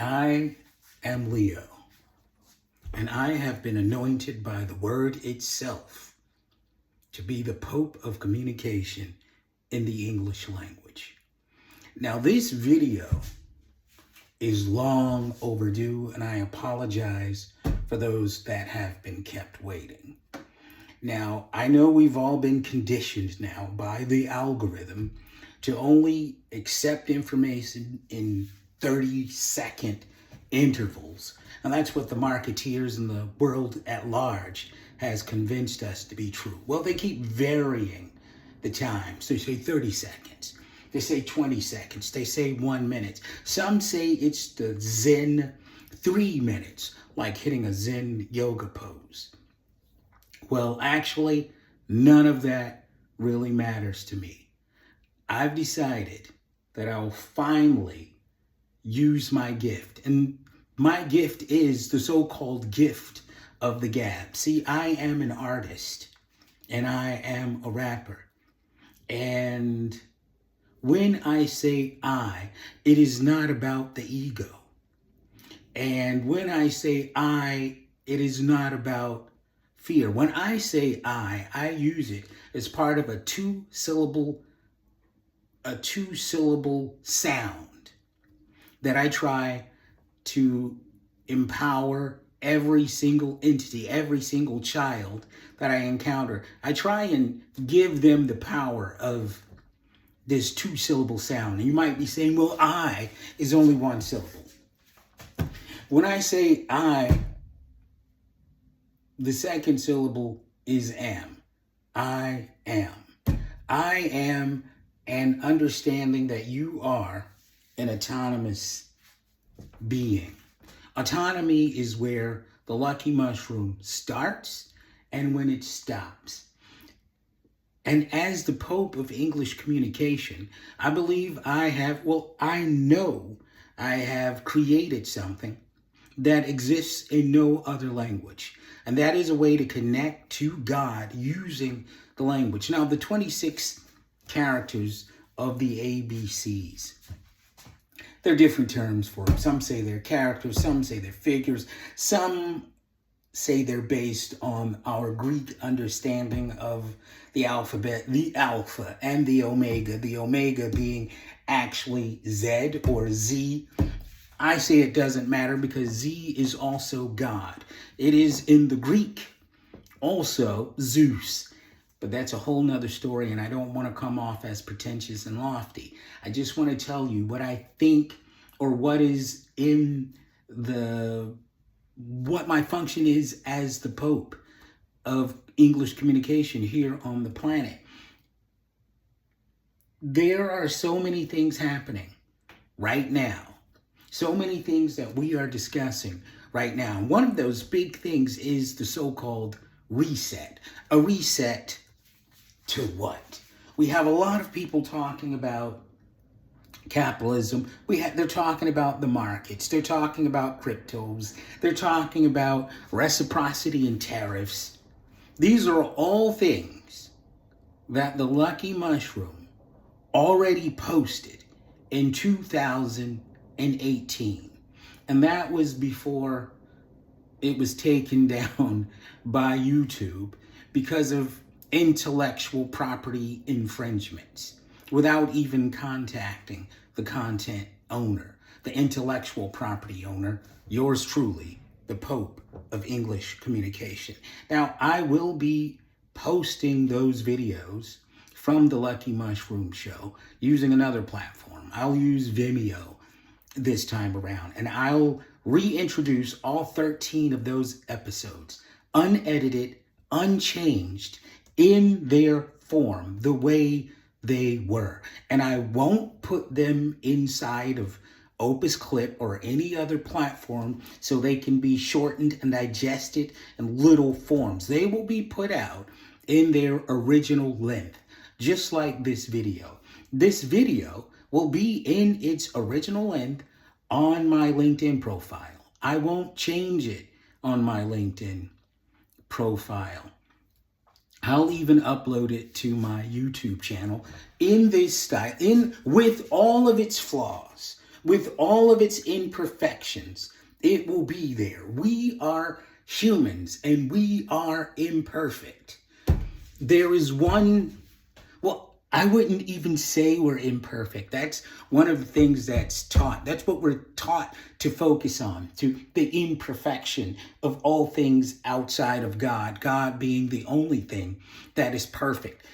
I am Leo, and I have been anointed by the word itself to be the Pope of communication in the English language. Now, this video is long overdue, and I apologize for those that have been kept waiting. Now, I know we've all been conditioned now by the algorithm to only accept information in 30-second intervals. And that's what the marketeers and the world at large has convinced us to be true. Well, they keep varying the times. They say 30 seconds. They say 20 seconds. They say 1 minute. Some say it's the Zen 3 minutes, like hitting a Zen yoga pose. Well, actually, none of that really matters to me. I've decided that I'll finally use my gift. And my gift is the so-called gift of the gab. See, I am an artist and I am a rapper. And when I say I, it is not about the ego. And when I say I, it is not about fear. When I say I use it as part of a two-syllable sound that I try to empower every single entity, every single child that I encounter. I try and give them the power of this two-syllable sound. And you might be saying, well, I is only one syllable. When I say I, the second syllable is am. I am. I am, and understanding that you are an autonomous being. Autonomy is where the lucky mushroom starts and when it stops. And as the Pope of English communication, I believe I know I have created something that exists in no other language. And that is a way to connect to God using the language. Now, the 26 characters of the ABCs, there are different terms for them. Some say they're characters, some say they're figures, some say they're based on our Greek understanding of the alphabet, the alpha and the omega being actually Z or Z. I say it doesn't matter because Z is also God. It is in the Greek also Zeus. But that's a whole nother story, and I don't want to come off as pretentious and lofty. I just want to tell you what I think, or what is in what my function is as the Pope of English communication here on the planet. There are so many things happening right now. So many things that we are discussing right now. One of those big things is the so-called reset. A reset to what? We have a lot of people talking about capitalism. They're talking about the markets. They're talking about cryptos. They're talking about reciprocity and tariffs. These are all things that the Lucky Mushroom already posted in 2018. And that was before it was taken down by YouTube because of intellectual property infringements without even contacting the content owner, the intellectual property owner, yours truly, the Pope of English communication. Now, I will be posting those videos from the Lucky Mushroom Show using another platform. I'll use Vimeo this time around, and I'll reintroduce all 13 of those episodes, unedited, unchanged, in their form, the way they were. And I won't put them inside of Opus Clip or any other platform so they can be shortened and digested in little forms. They will be put out in their original length, just like this video. This video will be in its original length on my LinkedIn profile. I won't change it on my LinkedIn profile. I'll even upload it to my YouTube channel in this style, with all of its flaws, with all of its imperfections. It will be there. We are humans and we are imperfect. There is one, well, I wouldn't even say we're imperfect. That's one of the things that's taught. That's what we're taught to focus on, to the imperfection of all things outside of God, God being the only thing that is perfect.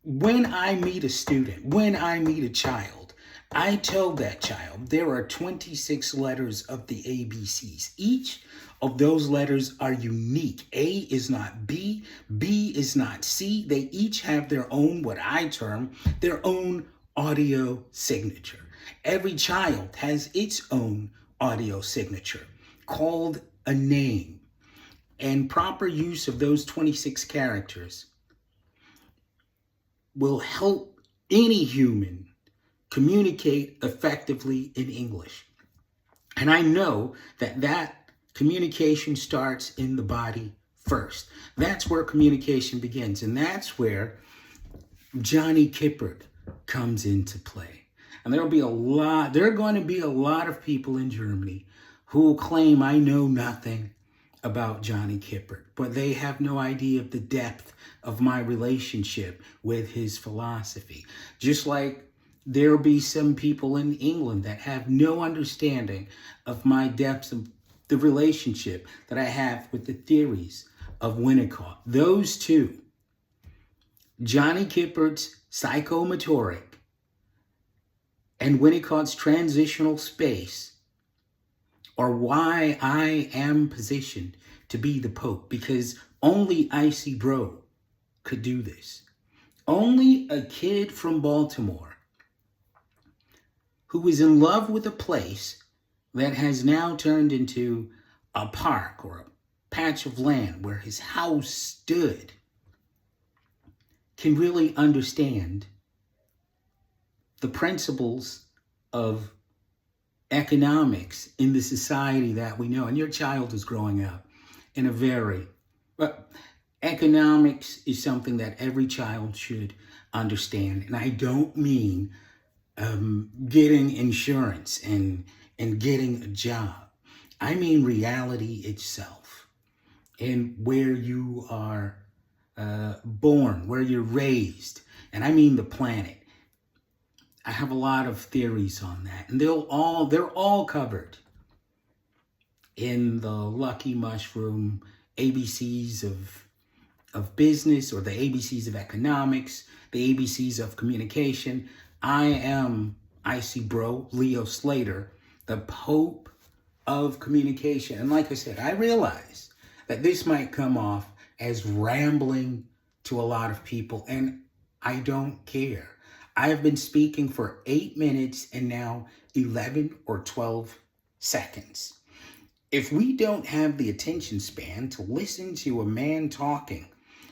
When I meet a student, when I meet a child, I tell that child there are 26 letters of the ABCs. Each of those letters are unique. A is not B, B is not C. They each have their own, what I term, their own audio signature. Every child has its own audio signature called a name. And proper use of those 26 characters will help any human communicate effectively in English. And I know that that communication starts in the body first. That's where communication begins. And that's where Johnny Kiphard comes into play. And there are going to be a lot of people in Germany who will claim I know nothing about Johnny Kiphard, but they have no idea of the depth of my relationship with his philosophy. Just like there'll be some people in England that have no understanding of my depths of the relationship that I have with the theories of Winnicott. Those two, Johnny Kiphard's psychomotorik and Winnicott's transitional space, are why I am positioned to be the Pope, because only Icy Bro could do this. Only a kid from Baltimore who was in love with a place that has now turned into a park or a patch of land where his house stood can really understand the principles of economics in the society that we know. And your child is growing up in a but economics is something that every child should understand. And I don't mean getting insurance and getting a job. I mean reality itself and where you are born, where you're raised. And I mean the planet. I have a lot of theories on that, and they're all covered in the Lucky Mushroom ABCs of business, or the ABCs of economics, the ABCs of communication. I am Icy Bro, Leo Slater, the Pope of communication. And like I said, I realize that this might come off as rambling to a lot of people, and I don't care. I have been speaking for 8 minutes and now 11 or 12 seconds. If we don't have the attention span to listen to a man talking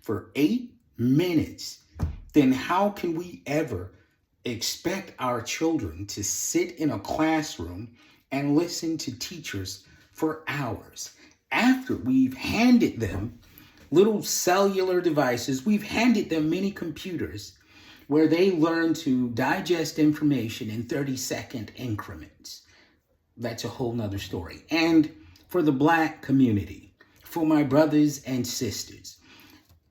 for 8 minutes, then how can we ever expect our children to sit in a classroom and listen to teachers for hours? After we've handed them little cellular devices, we've handed them mini computers where they learn to digest information in 30-second increments. That's a whole nother story. And for the Black community, for my brothers and sisters,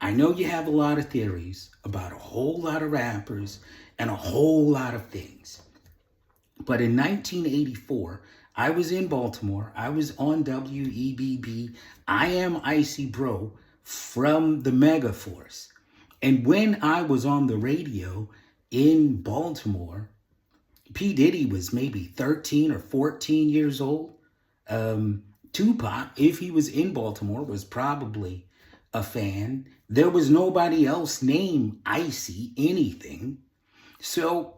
I know you have a lot of theories about a whole lot of rappers and a whole lot of things. But in 1984, I was in Baltimore. I was on WEBB. I am Icy Bro from the Megaforce. And when I was on the radio in Baltimore, P. Diddy was maybe 13 or 14 years old. Tupac, if he was in Baltimore, was probably a fan. There was nobody else named Icy anything. So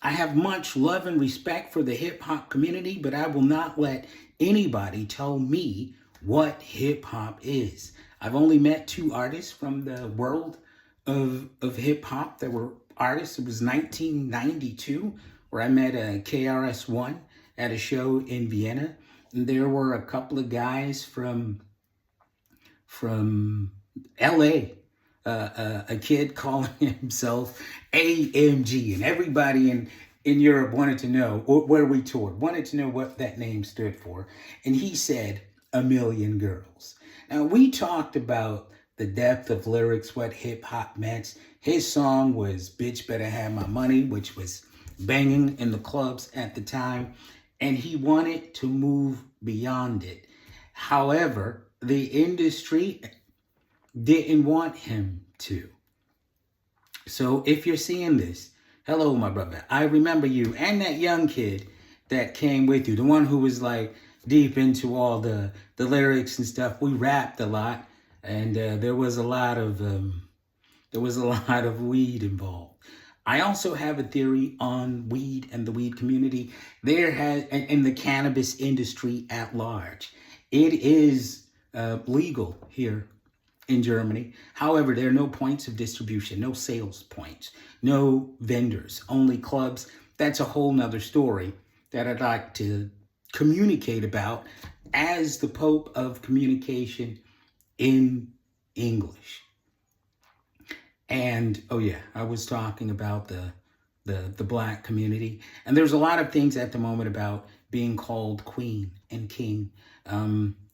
I have much love and respect for the hip hop community, but I will not let anybody tell me what hip hop is. I've only met 2 artists from the world of hip hop that were artists. It was 1992 where I met a KRS-One at a show in Vienna. And there were a couple of guys from LA, a kid calling himself AMG, and everybody in Europe wanted to know where we toured, wanted to know what that name stood for. And he said, A Million Girls. Now, we talked about the depth of lyrics, what hip hop meant. His song was Bitch Better Have My Money, which was banging in the clubs at the time. And he wanted to move beyond it. However, the industry didn't want him to. So if you're seeing this, hello, my brother. I remember you and that young kid that came with you, the one who was like deep into all the lyrics and stuff. We rapped a lot, and there was a lot of weed involved. I also have a theory on weed and the weed community. There has, in the cannabis industry at large, it is legal here in Germany. However, there are no points of distribution, no sales points, no vendors, only clubs. That's a whole nother story that I'd like to communicate about as the Pope of communication in English. And, oh yeah, I was talking about the Black community. And there's a lot of things at the moment about being called queen and king.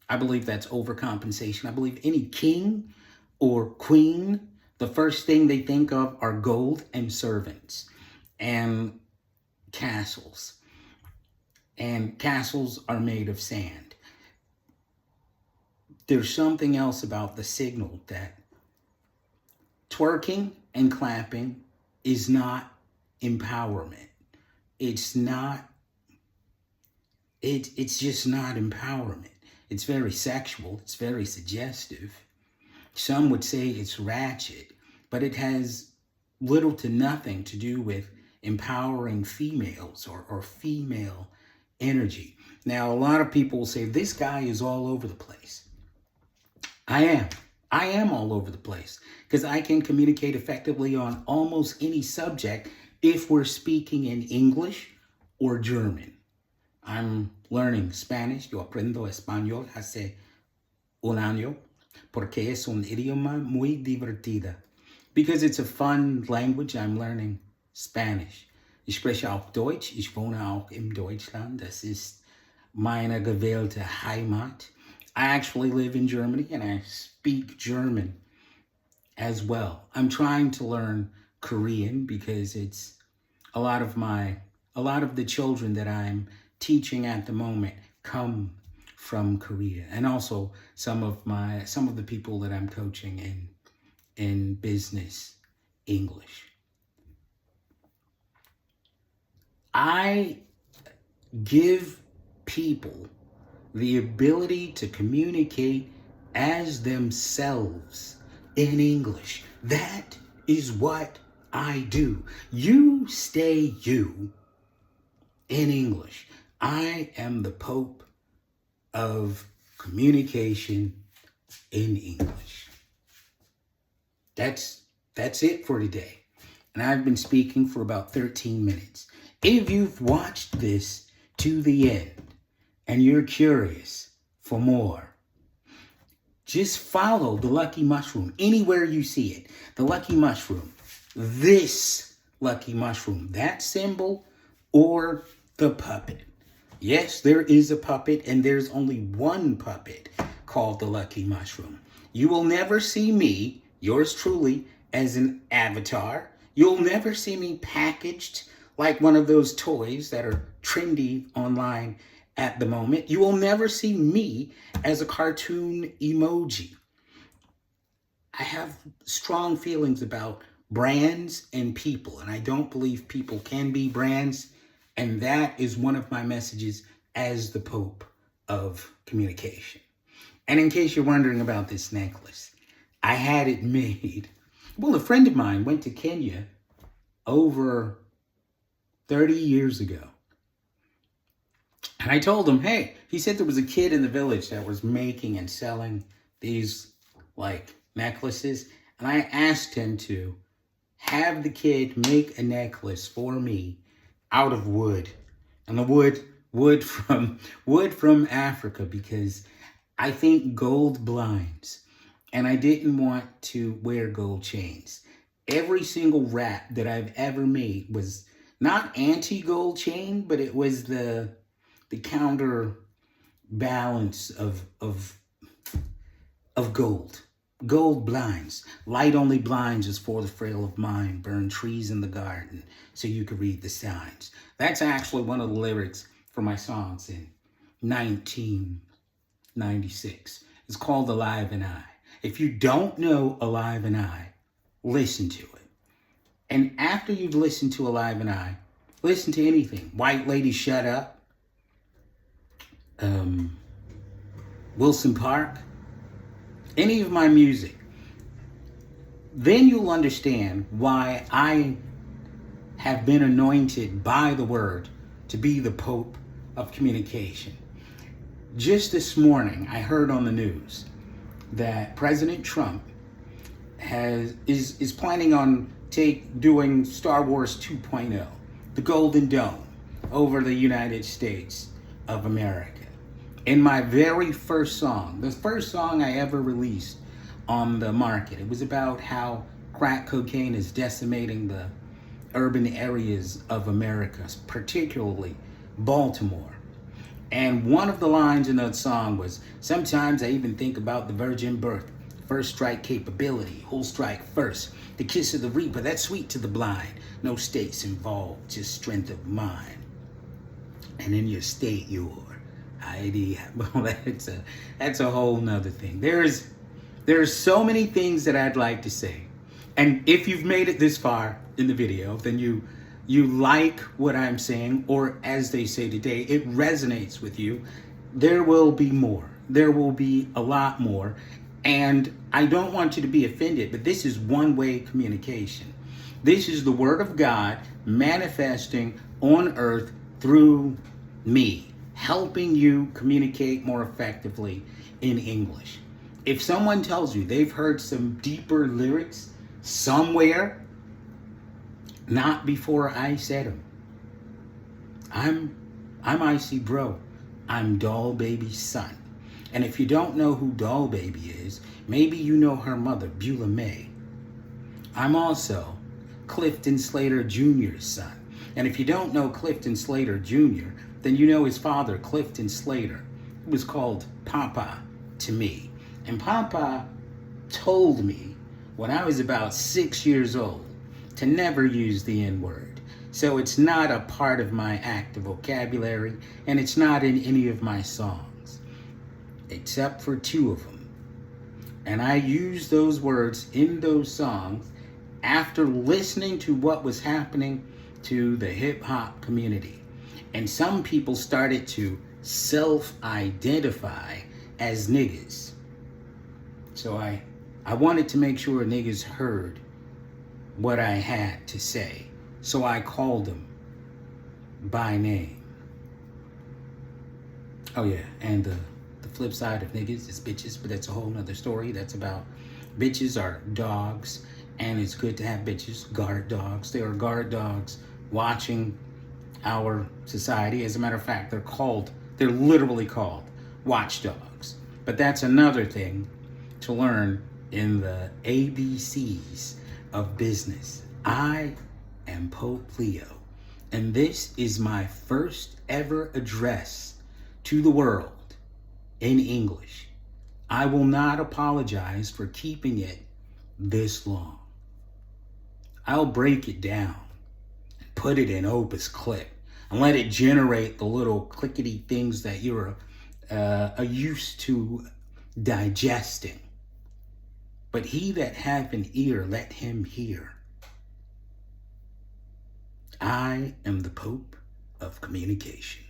I believe that's overcompensation. I believe any king or queen, the first thing they think of are gold and servants and castles. And castles are made of sand. There's something else about the signal that twerking and clapping is not empowerment. It's just not empowerment. It's very sexual. It's very suggestive. Some would say it's ratchet, but it has little to nothing to do with empowering females or female energy. Now, a lot of people will say, this guy is all over the place. I am all over the place because I can communicate effectively on almost any subject if we're speaking in English or German. I'm learning Spanish. Yo aprendo español hace un año porque es un idioma muy divertida. Because it's a fun language, I'm learning Spanish. Ich spreche auch Deutsch. Ich wohne auch in Deutschland. Das ist meine gewählte Heimat. I actually live in Germany and I speak German as well. I'm trying to learn Korean because it's a lot of the children that I'm teaching at the moment come from Korea, and also some of the people that I'm coaching in business English. I give people the ability to communicate as themselves in English. That is what I do. You stay you in English. I am the Pope of communication in English. That's it for today. And I've been speaking for about 13 minutes. If you've watched this to the end and you're curious for more, just follow the Lucky Mushroom anywhere you see it. The Lucky Mushroom, this Lucky Mushroom, that symbol, or the puppet. Yes, there is a puppet, and there's only one puppet called the Lucky Mushroom. You will never see me, yours truly, as an avatar. You'll never see me packaged like one of those toys that are trendy online at the moment. You will never see me as a cartoon emoji. I have strong feelings about brands and people, and I don't believe people can be brands. And that is one of my messages as the Pope of communication. And in case you're wondering about this necklace, I had it made. Well, a friend of mine went to Kenya over 30 years ago. And I told him, hey, he said there was a kid in the village that was making and selling these like necklaces. And I asked him to have the kid make a necklace for me out of wood, and the wood from Africa, because I think gold blinds, and I didn't want to wear gold chains. Every single wrap that I've ever made was not anti-gold chain, but it was the counterbalance of gold. Gold blinds. Light only blinds is for the frail of mind. Burn trees in the garden so you could read the signs. That's actually one of the lyrics for my songs in 1996. It's called Alive and I. If you don't know Alive and I, listen to it. And after you've listened to Alive and I, listen to anything. White Lady Shut Up. Wilson Park. Any of my music. Then you'll understand why I have been anointed by the word to be the Pope of communication. Just this morning, I heard on the news that President Trump is planning on doing Star Wars 2.0, the Golden Dome, over the United States of America. In my very first song, the first song I ever released on the market, it was about how crack cocaine is decimating the urban areas of America, particularly Baltimore. And one of the lines in that song was, sometimes I even think about the virgin birth, first strike capability, who'll strike first, the kiss of the reaper, that's sweet to the blind, no stakes involved, just strength of mind. And in your state, your ID, well, that's a whole nother thing. There's so many things that I'd like to say. And if you've made it this far in the video, then you like what I'm saying, or as they say today, it resonates with you. There will be more. There will be a lot more. And I don't want you to be offended, but this is one-way communication. This is the Word of God manifesting on earth through me, helping you communicate more effectively in English. If someone tells you they've heard some deeper lyrics somewhere, not before I said them. I'm Icy Bro. I'm Doll Baby's son. And if you don't know who Doll Baby is, maybe you know her mother, Beulah May. I'm also Clifton Slater Jr.'s son. And if you don't know Clifton Slater Jr., then you know his father, Clifton Slater, who was called Papa to me. And Papa told me when I was about 6 years old to never use the N-word. So it's not a part of my active vocabulary, and it's not in any of my songs, except for 2 of them. And I used those words in those songs after listening to what was happening to the hip-hop community. And some people started to self-identify as niggas. So I wanted to make sure niggas heard what I had to say. So I called them by name. Oh yeah, and the flip side of niggas is bitches, but that's a whole nother story. That's about bitches are dogs, and it's good to have bitches, guard dogs. They are guard dogs watching our society. As a matter of fact, they're literally called watchdogs. But that's another thing to learn in the ABCs of business. I am Pope Leo, and this is my first ever address to the world in English. I will not apologize for keeping it this long. I'll break it down and put it in Opus Clip and let it generate the little clickety things that you're used to digesting. But he that hath an ear, let him hear. I am the Pope of communication.